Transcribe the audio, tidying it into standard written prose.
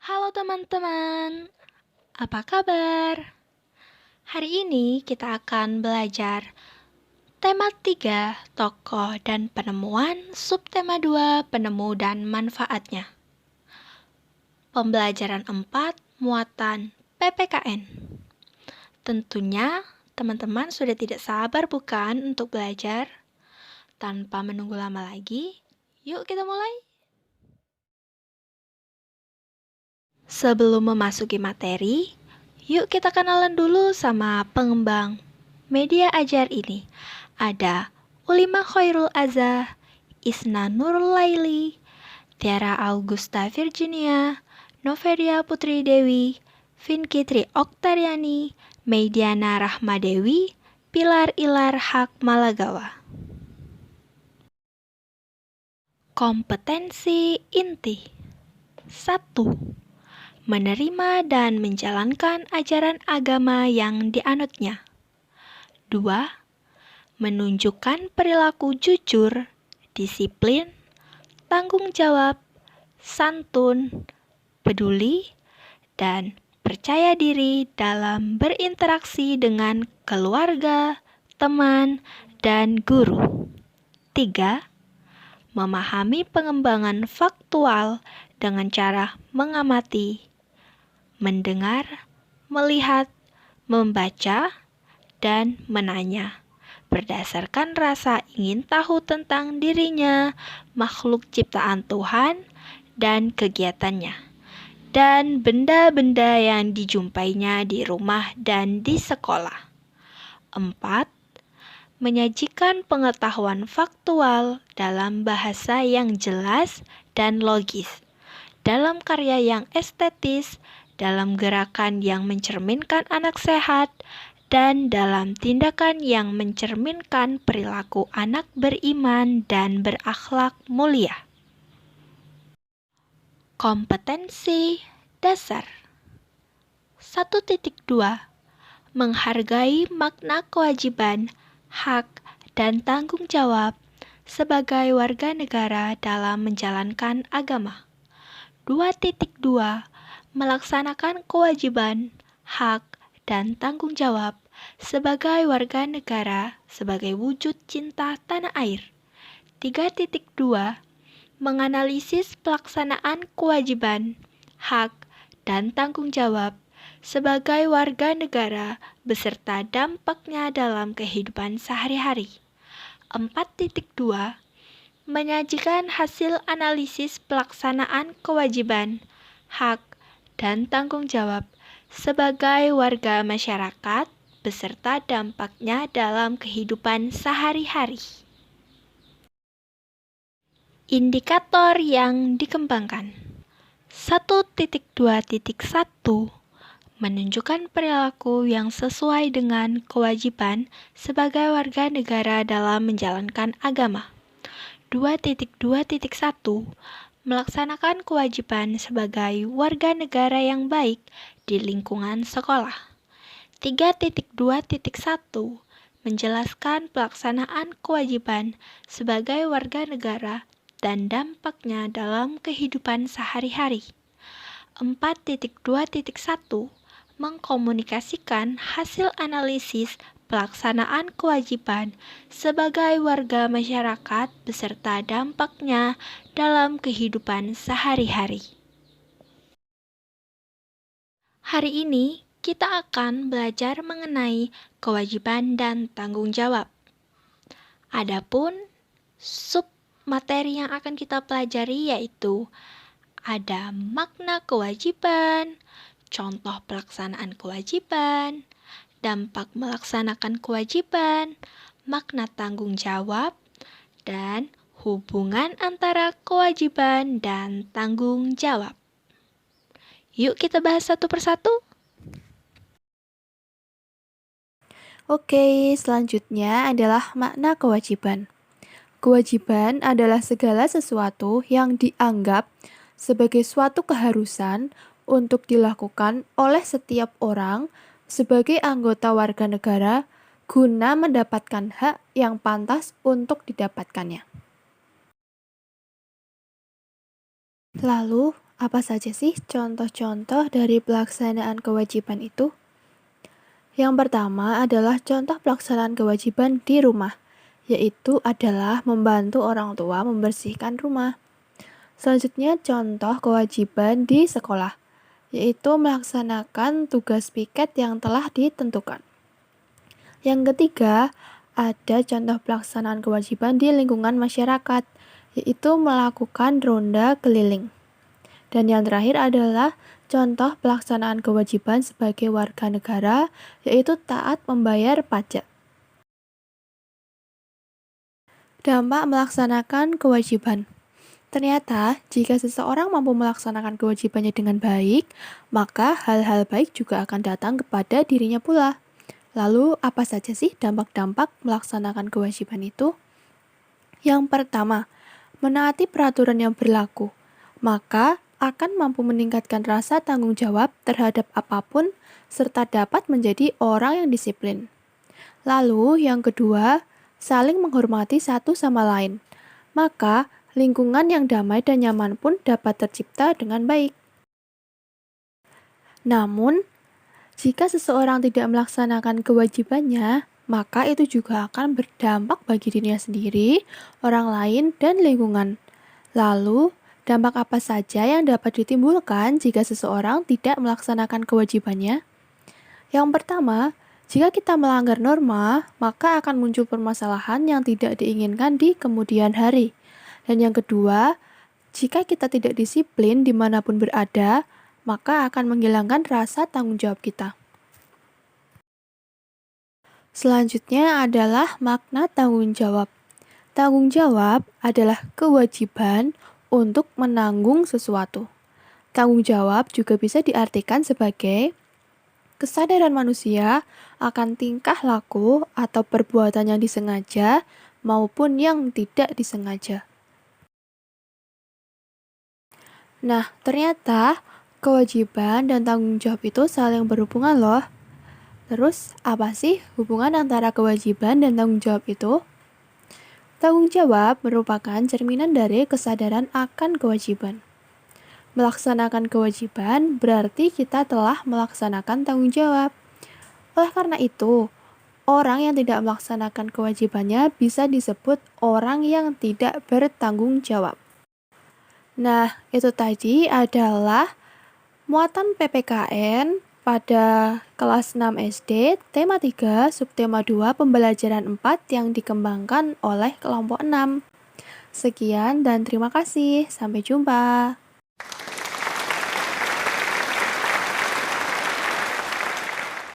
Halo teman-teman, apa kabar? Hari ini kita akan belajar tema 3, tokoh dan penemuan, subtema 2, penemu dan manfaatnya. Pembelajaran 4, muatan PPKN. Tentunya teman-teman sudah tidak sabar bukan untuk belajar? Tanpa menunggu lama lagi, yuk kita mulai. Sebelum memasuki materi, yuk kita kenalan dulu sama pengembang media ajar ini. Ada Ulima Khairul Azah, Isna Nurul Laili, Tiara Augusta Virginia, Noveria Putri Dewi, Vinkitri Oktariani, Meidiana Rahmadewi, Pilar Ilar Hak Malagawa. Kompetensi inti 1. Menerima dan menjalankan ajaran agama yang dianutnya. 2. Menunjukkan perilaku jujur, disiplin, tanggung jawab, santun, peduli, dan percaya diri dalam berinteraksi dengan keluarga, teman, dan guru. 3. Memahami pengembangan faktual dengan cara mengamati, mendengar, melihat, membaca, dan menanya berdasarkan rasa ingin tahu tentang dirinya, makhluk ciptaan Tuhan, dan kegiatannya, dan benda-benda yang dijumpainya di rumah dan di sekolah. 4. Menyajikan pengetahuan faktual dalam bahasa yang jelas dan logis, dalam karya yang estetis, dalam gerakan yang mencerminkan anak sehat, dan dalam tindakan yang mencerminkan perilaku anak beriman dan berakhlak mulia. Kompetensi dasar 1.2. Menghargai makna kewajiban, hak, dan tanggung jawab sebagai warga negara dalam menjalankan agama. 2.2. Melaksanakan kewajiban, hak, dan tanggung jawab sebagai warga negara sebagai wujud cinta tanah air. 3.2. Menganalisis pelaksanaan kewajiban, hak, dan tanggung jawab sebagai warga negara beserta dampaknya dalam kehidupan sehari-hari. 4.2. Menyajikan hasil analisis pelaksanaan kewajiban, hak, dan tanggung jawab sebagai warga masyarakat beserta dampaknya dalam kehidupan sehari-hari. Indikator yang dikembangkan 1.2.1 menunjukkan perilaku yang sesuai dengan kewajiban sebagai warga negara dalam menjalankan agama. 2.2.1 melaksanakan kewajiban sebagai warga negara yang baik di lingkungan sekolah. 3.2.1 menjelaskan pelaksanaan kewajiban sebagai warga negara dan dampaknya dalam kehidupan sehari-hari. 4.2.1 mengkomunikasikan hasil analisis pelaksanaan kewajiban sebagai warga masyarakat beserta dampaknya dalam kehidupan sehari-hari. Hari ini kita akan belajar mengenai kewajiban dan tanggung jawab. Adapun sub materi yang akan kita pelajari yaitu ada makna kewajiban, contoh pelaksanaan kewajiban, dampak melaksanakan kewajiban, makna tanggung jawab, dan hubungan antara kewajiban dan tanggung jawab. Yuk kita bahas satu persatu. Oke, selanjutnya adalah makna kewajiban. Kewajiban adalah segala sesuatu yang dianggap sebagai suatu keharusan untuk dilakukan oleh setiap orang sebagai anggota warga negara guna mendapatkan hak yang pantas untuk didapatkannya. Lalu, Apa saja sih contoh-contoh dari pelaksanaan kewajiban itu? Yang pertama adalah contoh pelaksanaan kewajiban di rumah, yaitu adalah membantu orang tua membersihkan rumah. Selanjutnya contoh kewajiban di sekolah, yaitu melaksanakan tugas piket yang telah ditentukan. Yang ketiga, ada contoh pelaksanaan kewajiban di lingkungan masyarakat, yaitu melakukan ronda keliling. Dan yang terakhir adalah contoh pelaksanaan kewajiban sebagai warga negara, yaitu taat membayar pajak. Dampak melaksanakan kewajiban. Ternyata, jika seseorang mampu melaksanakan kewajibannya dengan baik, maka hal-hal baik juga akan datang kepada dirinya pula. Lalu, apa saja sih dampak-dampak melaksanakan kewajiban itu? Yang pertama, menaati peraturan yang berlaku, maka akan mampu meningkatkan rasa tanggung jawab terhadap apapun, serta dapat menjadi orang yang disiplin. Lalu, yang kedua, saling menghormati satu sama lain, maka lingkungan yang damai dan nyaman pun dapat tercipta dengan baik. Namun, jika seseorang tidak melaksanakan kewajibannya, maka itu juga akan berdampak bagi dirinya sendiri, orang lain, dan lingkungan. Lalu, dampak apa saja yang dapat ditimbulkan jika seseorang tidak melaksanakan kewajibannya? Yang pertama, jika kita melanggar norma, maka akan muncul permasalahan yang tidak diinginkan di kemudian hari. Dan yang kedua, jika kita tidak disiplin dimanapun berada, maka akan menghilangkan rasa tanggung jawab kita. Selanjutnya adalah makna tanggung jawab. Tanggung jawab adalah kewajiban untuk menanggung sesuatu. Tanggung jawab juga bisa diartikan sebagai kesadaran manusia akan tingkah laku atau perbuatan yang disengaja maupun yang tidak disengaja. Nah, ternyata kewajiban dan tanggung jawab itu saling berhubungan loh. Terus, apa sih hubungan antara kewajiban dan tanggung jawab itu? Tanggung jawab merupakan cerminan dari kesadaran akan kewajiban. Melaksanakan kewajiban berarti kita telah melaksanakan tanggung jawab. Oleh karena itu, orang yang tidak melaksanakan kewajibannya bisa disebut orang yang tidak bertanggung jawab. Nah, itu tadi adalah muatan PPKN pada kelas 6 SD, tema 3, subtema 2, pembelajaran 4 yang dikembangkan oleh kelompok 6. Sekian dan terima kasih. Sampai jumpa.